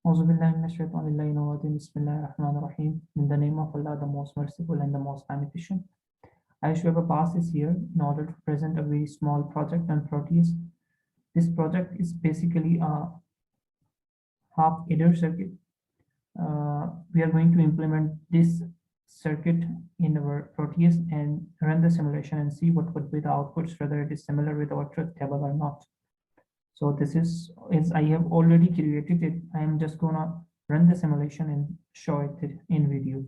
Bismillahirrahmanirrahim. In the name of Allah, the most merciful and the most beneficent. I show a pass is here in order to present a very small project on Proteus. This project is basically a half adder circuit. We are going to implement this circuit in our Proteus and run the simulation and see what would be the outputs, whether it is similar with our truth table or not. So this is I have already created it. I am just gonna run the simulation and show it in video.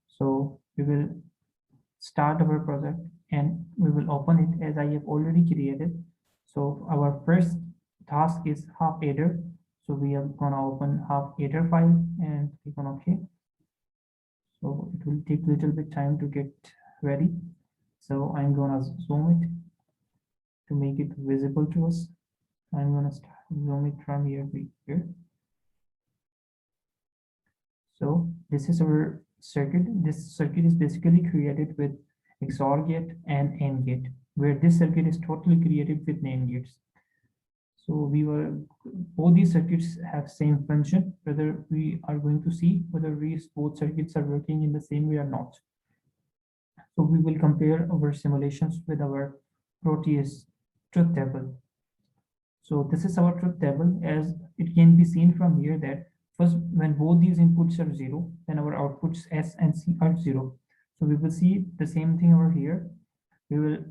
So we will start our project and we will open it as I have already created. So our first task is half adder. So we are gonna open half adder file and click on OK. So it will take a little bit time to get ready. So I'm gonna zoom it to make it visible to us. I'm gonna zoom it from here to here. So this is our circuit. This circuit is basically created with XOR gate and AND gate, where this circuit is totally created with NAND gates. So both these circuits have same function, whether we are going to see whether both circuits are working in the same way or not. So we will compare our simulations with our Proteus truth table. So this is our truth table. As it can be seen from here that first, when both these inputs are 0, then our outputs S and C are 0. So we will see the same thing over here. We will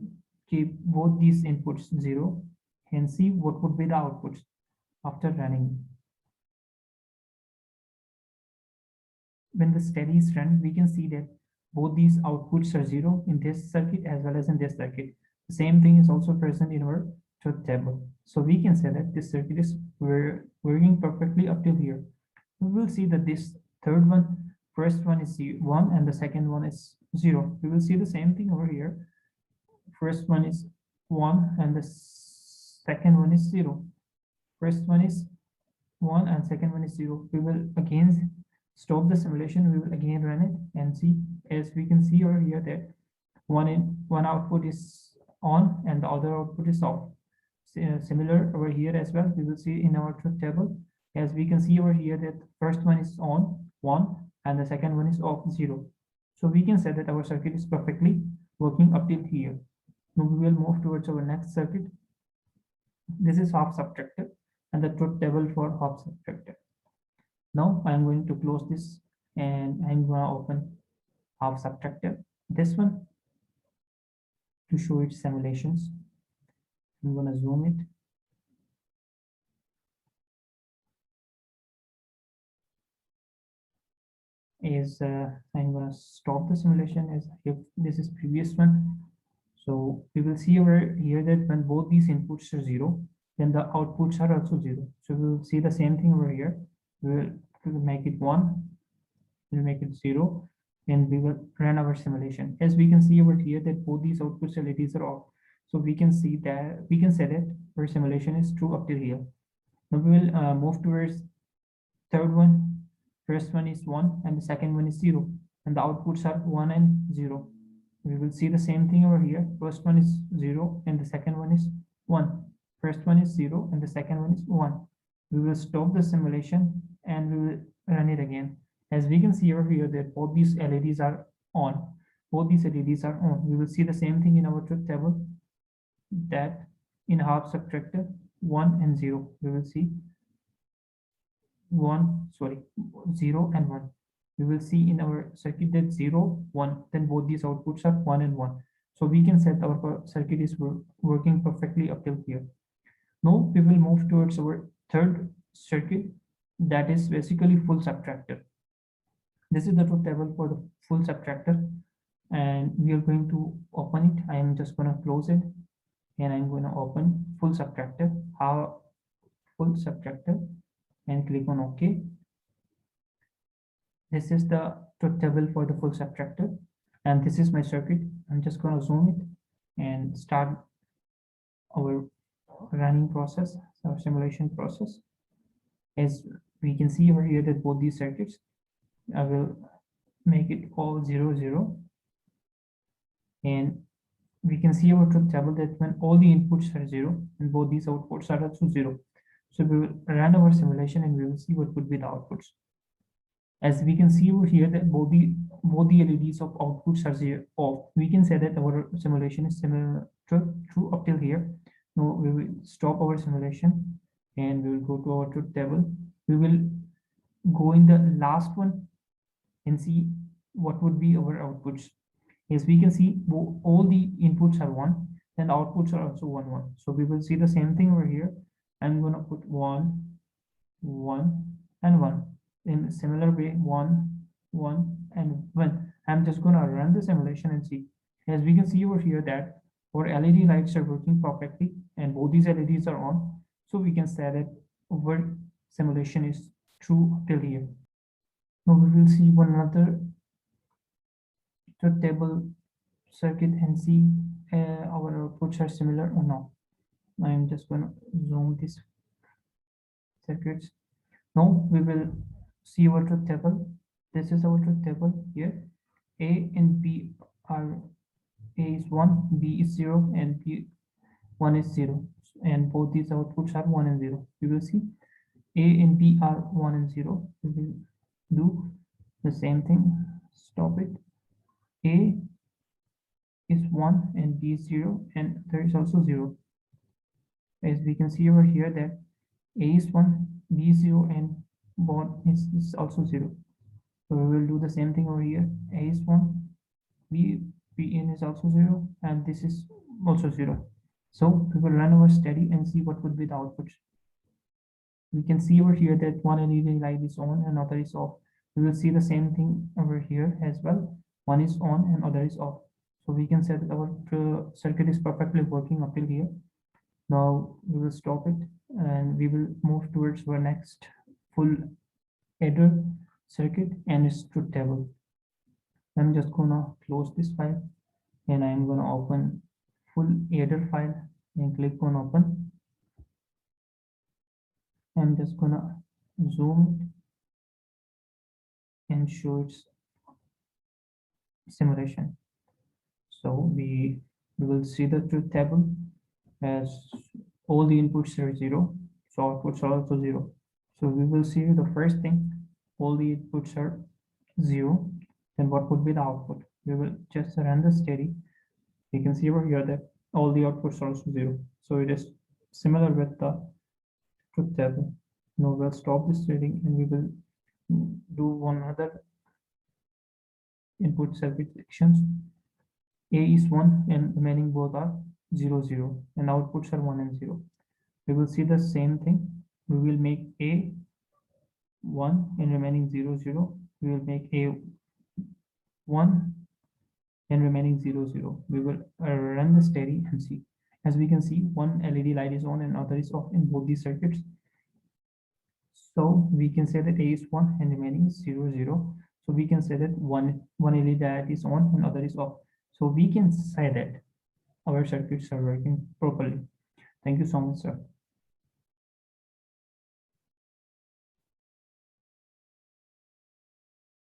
keep both these inputs 0 and see what would be the outputs after running. When the steady is run, we can see that both these outputs are 0 in this circuit as well as in this circuit. The same thing is also present in our truth table. So we can say that this circuit is working perfectly up till here. We will see that this third one, first one is 1 and the second one is 0. We will see the same thing over here. First one is 1 and the second one is 0. First one is 1 and second one is 0. We will again stop the simulation. We will again run it and see. As we can see over here that one output is on and the other output is off. Similar over here as well. We will see in our truth table. As we can see over here that first one is on 1 and the second one is off 0. So we can say that our circuit is perfectly working up till here. Now we will move towards our next circuit. This is half subtractor and the truth table for half subtractor. Now I am going to close this and I'm going to open half subtractor. This one to show its simulations. I'm going to zoom it. I'm going to stop the simulation as if this is previous one. So we will see over here that when both these inputs are 0, then the outputs are also 0. So we will see the same thing over here. We will make it 1, we'll make it 0, and we will run our simulation. As we can see over here that both these output LEDs are off. So we can see that we can say that our simulation is true up till here. Now we will move towards third one. First one is 1 and the second one is 0, and the outputs are 1 and 0. We will see the same thing over here. First one is 0 and the second one is 1. First one is 0 and the second one is 1. We will stop the simulation and we will run it again. As we can see over here that both these LEDs are on. Both these LEDs are on. We will see the same thing in our truth table that in half subtractor 1 and 0. We will see 0 and 1. We will see in our circuit that 0, 1, then both these outputs are 1 and 1. So we can say our circuit is working perfectly up till here. Now we will move towards our third circuit, that is basically full subtractor. This is the truth table for the full subtractor, and we are going to open it. I am just going to close it and I'm going to open full subtractor, and click on OK. This is the truth table for the full subtractor, and this is my circuit. I'm just going to zoom it and start our running process, our simulation process. As we can see over here that both these circuits, I will make it all 0, 0, and we can see our truth table that when all the inputs are 0 and both these outputs are also 0. So we will run our simulation and we will see what would be the outputs. As we can see over here that both the LEDs of outputs are zero off. We can say that our simulation is similar to true up till here. Now we will stop our simulation and we will go to our truth table. We will go in the last one and see what would be our outputs. As we can see, all the inputs are 1 and outputs are also 1 1. So we will see the same thing over here. I'm going to put 1 1 and 1 in a similar way, 1 1 and 1. I'm just going to run the simulation and see. As we can see over here that our LED lights are working perfectly and both these LEDs are on. So we can say that our simulation is true till here. Now we will see one another truth table circuit and see our outputs are similar or not. I'm just going to zoom this circuits. Now we will see our truth table. This is our truth table here. A and B are, A is 1, B is 0, and B1 is 0. And both these outputs are 1 and 0. We will see A and B are 1 and 0. We will do the same thing. Stop it. A is 1 and B is 0, and there is also 0. As we can see over here that A is 1, B is 0, and B1 is also 0. So we will do the same thing over here. A is 1, Bn is also 0, and this is also 0. So we will run our study and see what would be the outputs. We can see over here that one LED light is on and other is off. We will see the same thing over here as well. One is on and other is off. So we can say that our circuit is perfectly working up till here. Now we will stop it and we will move towards our next full adder circuit and its truth table. I'm just gonna close this file and I'm gonna open full adder file and click on open. I'm just gonna zoom it and show its simulation. So we will see the truth table as all the inputs are 0, so outputs are also 0. So we will see the first thing, all the inputs are 0, then what would be the output? We will just run the study. You can see over here that all the outputs are also 0. So it is similar with the truth table. Now we'll stop this trading and we will do one other input circuit sections. A is 1 and remaining both are 0 0 and outputs are 1 and 0. We will see the same thing. We will make A 1 and remaining 0 0. We will make A 1 and remaining 0 0. We will run the study and see. As we can see, one LED light is on and other is off in both these circuits. So we can say that A is 1 and remaining is 0 0. So we can say that one LED light is on and other is off. So we can say that our circuits are working properly. Thank you so much, sir.